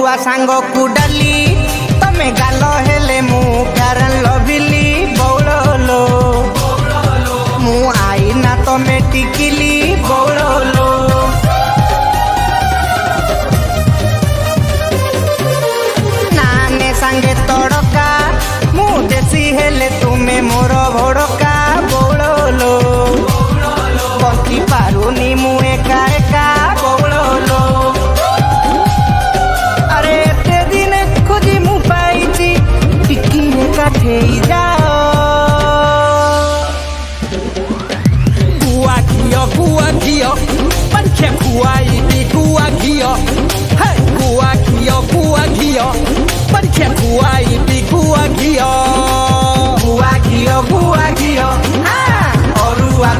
अरुआ सांग को डाली तमे गाल हेले मु प्यार लभिली बौड़लो मु आई ना तमे टिकिली बौड़लो नाने सांगे तड़का मु देसी हेले तुमे मोर भड़का बौड़लो बंची पारुनी मु एका एका बौड़लो अरे एते दिन खोजी मु पाइची टिकिरे काठेई जाओ गुआ घियो पंखे खुआई दी गुआ घियो है गुआ घियो पंखे खुआई दी गुआ घियो हाँ अरुआ